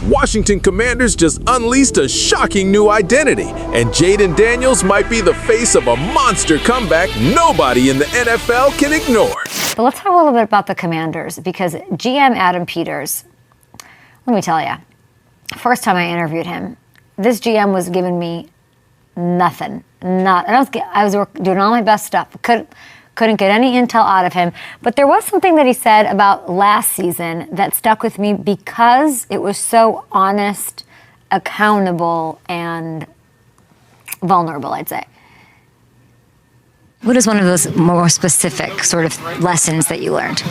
Washington Commanders just unleashed a shocking new identity, and Jayden Daniels might be the face of a monster comeback nobody in the NFL can ignore. But let's talk a little bit about the Commanders, because GM Adam Peters, let me tell you, first time I interviewed him, this GM was giving me nothing. And I was doing all my best stuff. Couldn't get any intel out of him. But there was something that he said about last season that stuck with me because it was so honest, accountable, and vulnerable, I'd say. What is one of those more specific sort of lessons that you learned?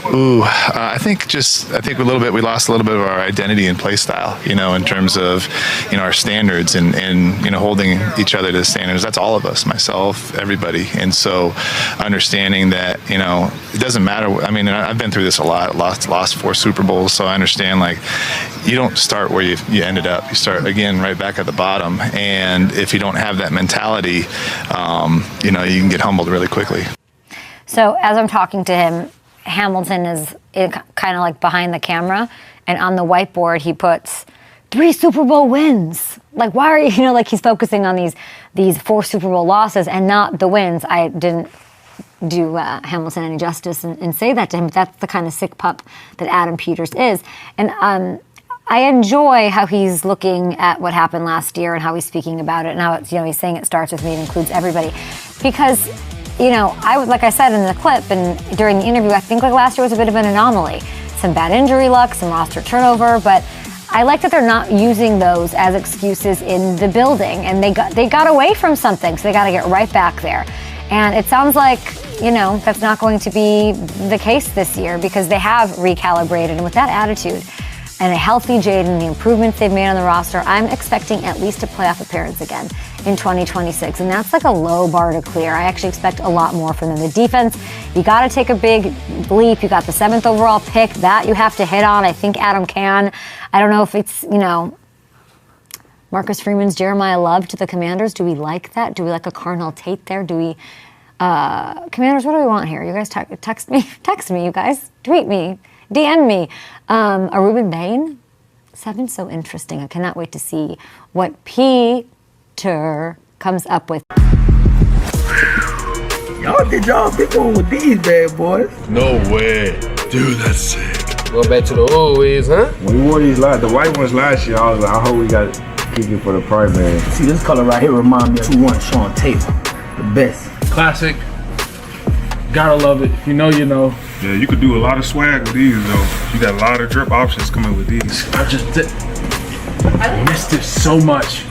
I think a little bit, we lost a little bit of our identity and play style, in terms of, our standards and holding each other to the standards. That's all of us, myself, everybody. And so understanding that, it doesn't matter. I mean, I've been through this a lot, lost 4 Super Bowls. So I understand, you don't start where you ended up. You start again, right back at the bottom. And if you don't have that mentality, you can get humbled really quickly. So as I'm talking to him, Hamilton is kind of like behind the camera, and on the whiteboard he puts 3 Super Bowl wins. Like, why are you, he's focusing on these 4 Super Bowl losses and not the wins. I didn't do Hamilton any justice and say that to him, but that's the kind of sick pup that Adam Peters is. And I enjoy how he's looking at what happened last year and how he's speaking about it, and how it's, he's saying it starts with me, it includes everybody. Because like I said in the clip and during the interview, I think last year was a bit of an anomaly. Some bad injury luck, some roster turnover, but I like that they're not using those as excuses in the building. And they got away from something, so they got to get right back there. And it sounds like, that's not going to be the case this year, because they have recalibrated. And with that attitude and a healthy Jayden, the improvements they've made on the roster, I'm expecting at least a playoff appearance again in 2026. And that's a low bar to clear. I actually expect a lot more from them. The defense, you got to take a big leap. You got the 7th overall pick. That you have to hit on. I think Adam can. I don't know if it's, Marcus Freeman's Jeremiah Love to the Commanders. Do we like that? Do we like a Carnell Tate there? Do we, Commanders, what do we want here? You guys text me, you guys. Tweet me. DM me. A Ruben Bain? 7's so interesting. I cannot wait to see what Peter comes up with. Y'all did y'all big one with these bad boys. No way. Dude, that's sick. Go back to the old ways, huh? We wore these the white ones last year. I was like, I hope we got to keep it for the Pride Man. See, this color right here remind me of 2-1 Sean Taylor. The best. Classic. Gotta love it. If you know, you know. Yeah, you could do a lot of swag with these, though. You got a lot of drip options coming with these. I missed it so much.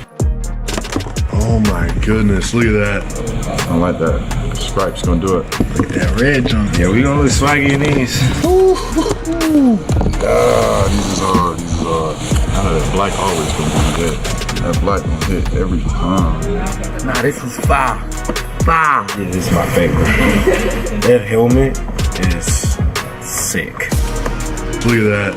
Oh my goodness, look at that. I like that. Stripes gonna do it. Look at that red junk. Yeah, we gonna look swaggy in these. These is hard. I know that black always gonna be that. That black one hit every time. Nah, this is fire. Fire. Yeah, this is my favorite. That helmet is sick. Look at that.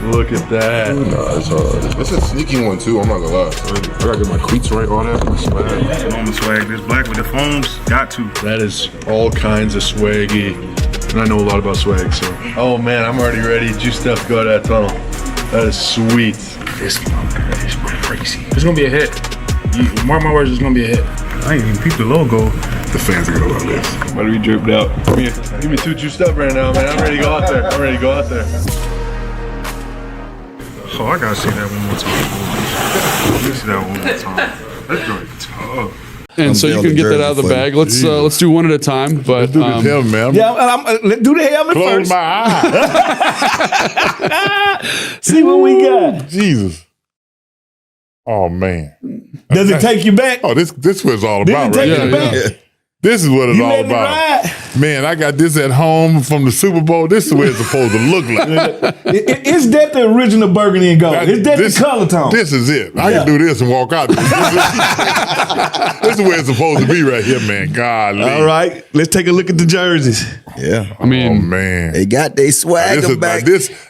Look at that. Nah, it's hard. It's a sneaky one too, I'm not gonna lie. I gotta get my cleats right, all that. My swag. That's normal swag. This black with the foams, got to. That is all kinds of swaggy. And I know a lot about swag, so. Oh man, I'm already ready. Juiced up to go to that tunnel. That is sweet. This one is crazy. It's gonna be a hit. Mark my words, it's gonna be a hit. I ain't even peeped the logo. The fans are gonna love this. About to be dripped out. Give me 2 juiced up right now, man. I'm ready to go out there. Oh, I gotta see that one more time. Let me see that one more time. That's really tough. And so you can get that out of the bag. Let's do one at a time. But let's do the helmet, man. Yeah, let's do the helmet Close first. my eye. See what we got. Jesus. Oh man. Does it take you back? Oh, this is what it's all about, Did it right? take you back? This is what it's You all letting it about. ride? Man, I got this at home from the Super Bowl. This is the way it's supposed to look like. Is that the original burgundy and gold? Is that the color tone? This is it. I can do this and walk out. This is the way it's supposed to be right here, man. Golly. All right, let's take a look at the jerseys. Yeah. I mean, oh man, they got their swagger back.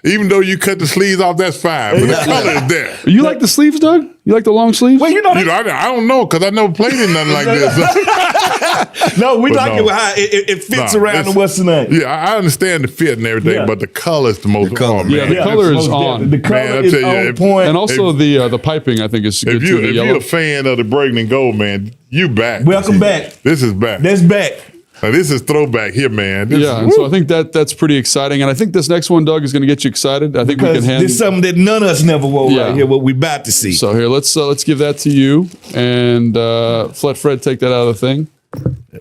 Even though you cut the sleeves off, that's fine. But the color is there. You like the sleeves, Doug? You like the long sleeves? Well, I don't know because I never played in nothing like this. No, we like it how it fits around the what's the name. Yeah, I understand the fit and everything, but the color is the most. color. The color is on. The color is on point. And also the piping, I think, is good too. If you're a fan of the burgundy and gold, man, you back. Welcome back. This is back. That's back. Now, this is throwback here, man. And so I think that's pretty exciting. And I think this next one, Doug, is going to get you excited. I think we can handle. This is something that none of us never wore right here. What we about to see. So here, let's give that to you, and let Fred take that out of the thing.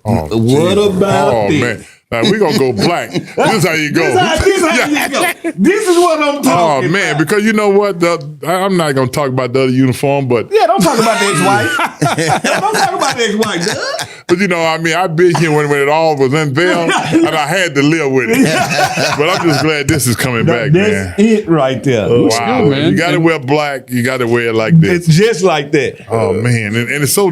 What about this? Man. Now we're gonna go black. This is how you go. This is what I'm talking Oh man, about. because you know what? I'm not gonna talk about the other uniform, but don't talk about the ex-wife. Don't talk about the ex-wife, Doug. But you know, I mean, I've been here when it all was unveiled, and I had to live with it. But I'm just glad this is coming back, man. That's it right there. Wow, good, man. You got to wear black. You got to wear it like this. It's just like that. Oh man, and it's so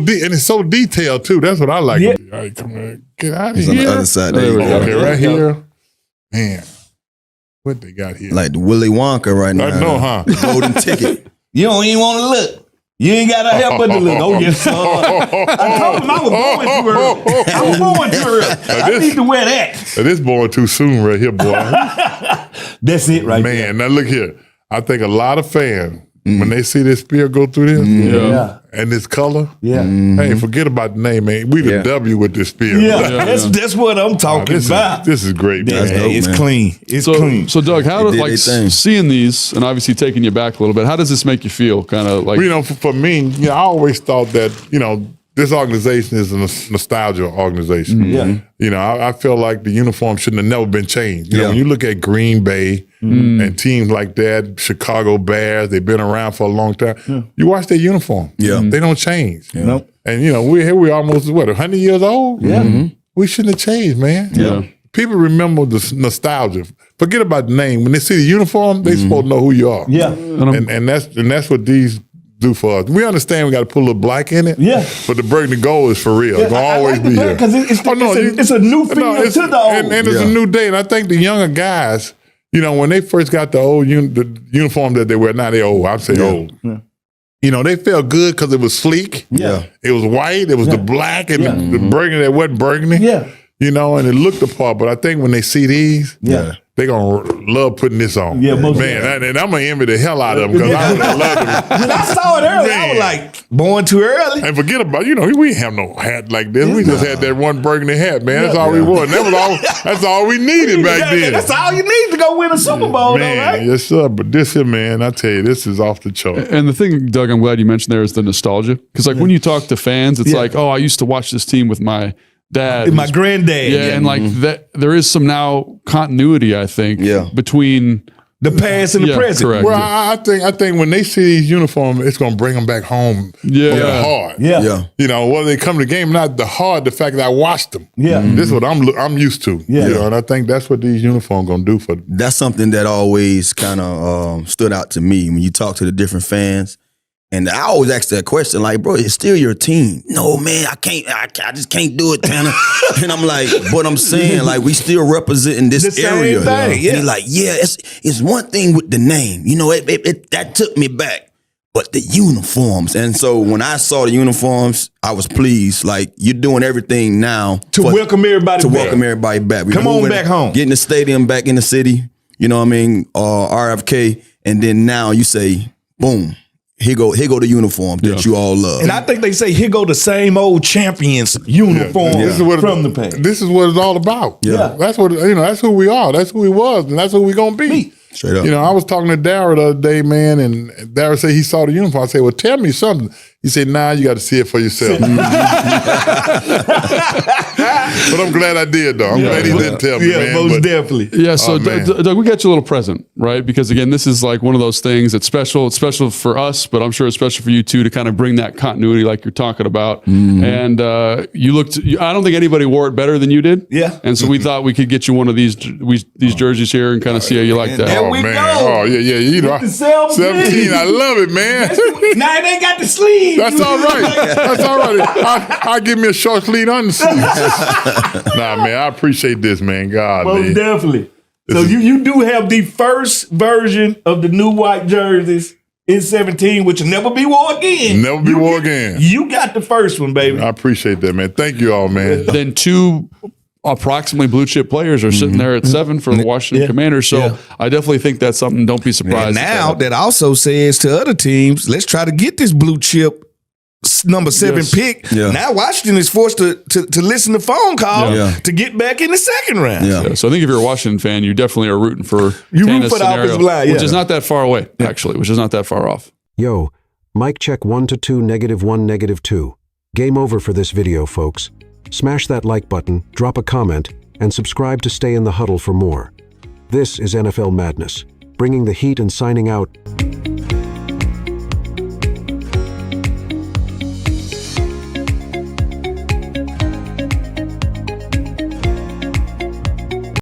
detailed too. That's what I like. Yeah. All right, come on, get out of It's here. on the other side. There we go. Okay, right here, man. What they got here? Like the Willy Wonka right now. I know, huh? Golden ticket. You don't even want to look. You ain't got to help but to look. Oh, yes, sir. I told him I was going too early. I was going too early. I need to wear that. This boy too soon right here, boy. That's it right there. Man, now look here. I think a lot of fans, when they see this spear go through this and this color, hey, forget about the name, man. We the W with this spear. That's what I'm talking about. This is great, man. It's clean. It's clean. So Doug, how seeing these and obviously taking you back a little bit, how does this make you feel? Kind of like, you know, for me, I always thought that, this organization is a nostalgia organization. You know, I feel like the uniform shouldn't have never been changed. You know, when you look at Green Bay and teams like that, Chicago Bears, they've been around for a long time. You watch their uniform. They don't change. Nope. And, we're almost, 100 years old? We shouldn't have changed, man. People remember the nostalgia. Forget about the name. When they see the uniform, they supposed to know who you are. And that's what these do for us. We understand we got to put a little black in it. But the burgundy gold is for real. It's going to always be here. Because it's a new feel to the old. And it's a new day. And I think the younger guys, when they first got the old the uniform that they wear, now they're old. I'd say old. They felt good because it was sleek. It was white. It was the black and the burgundy that wasn't burgundy. And it looked the part. But I think when they see these, they're going to love putting this on. Man, and I'm going to envy the hell out of them because I would have loved them. When I saw it early, I was like, born too early. And forget about, we didn't have no hat like this. We just had that one burgundy hat, man. That's all we wore. And that's all we needed back then. That's all you need to go win a Super Bowl, man, though, right? Yes, sir. But this here, man, I tell you, this is off the chart. And the thing, Doug, I'm glad you mentioned there is the nostalgia. Because when you talk to fans, it's like, oh, I used to watch this team with my dad, my granddad, and like that, there is some now continuity, I think, between the past and the present. Correct. Well, I think when they see these uniforms, it's gonna bring them back home. Hard. Whether they come to the game, not the hard, the fact that I watched them. This is what I'm used to. And I think that's what these uniforms gonna do for them. That's something that always kind of stood out to me when you talk to the different fans. And I always ask that question, like, bro, it's still your team. No, man, I can't. I just can't do it, Tanner. And I'm like, but I'm saying, like, we still representing this area. And he's like, it's one thing with the name. That took me back. But the uniforms. And so when I saw the uniforms, I was pleased. Like, you're doing everything now to welcome everybody back. Come on back home. Getting the stadium back in the city. You know what I mean? RFK. And then now you say, boom. Here go the uniform that you all love. And I think they say, here go the same old champions uniform from the past. This is what it's all about. That's what, that's who we are. That's who we was, and that's who we gonna be. Straight up. I was talking to Darryl the other day, man, and Darryl said he saw the uniform. I said, well, tell me something. He said, nah, you got to see it for yourself. But I'm glad I did, though. I'm glad he didn't tell me, man. Most definitely. Yeah, so Doug, we got you a little present, right? Because again, this is like one of those things that's special. It's special for us, but I'm sure it's special for you too, to kind of bring that continuity like you're talking about. And you looked, I don't think anybody wore it better than you did. And so we thought we could get you one of these jerseys here and kind of see how you like that. There we go. Oh, yeah. 17, I love it, man. Now they got the sleeves. need That's you. all right. That's all right. I give me a short sleeve undersuit. Nah, man, I appreciate this, man. God, Most man. definitely. So you do have the first version of the new white jerseys in 17, which will never be wore again. Never be wore again. You got the first one, baby. I appreciate that, man. Thank you all, man. Then two approximately blue chip players are sitting there at 7 for the Washington Commanders. So I definitely think that's something. Don't be surprised. And now that also says to other teams, let's try to get this blue chip number 7 pick. Yeah. Now Washington is forced to listen to phone calls to get back in the second round. Yeah. So I think if you're a Washington fan, you definitely are rooting for You root Tanner's for the scenario, offensive line, which is not that far away, actually, which is not that far off. Yo, mic check 1 to 2, -1, -2. Game over for this video, folks. Smash that like button, drop a comment, and subscribe to stay in the huddle for more. This is NFL Madness, bringing the heat and signing out.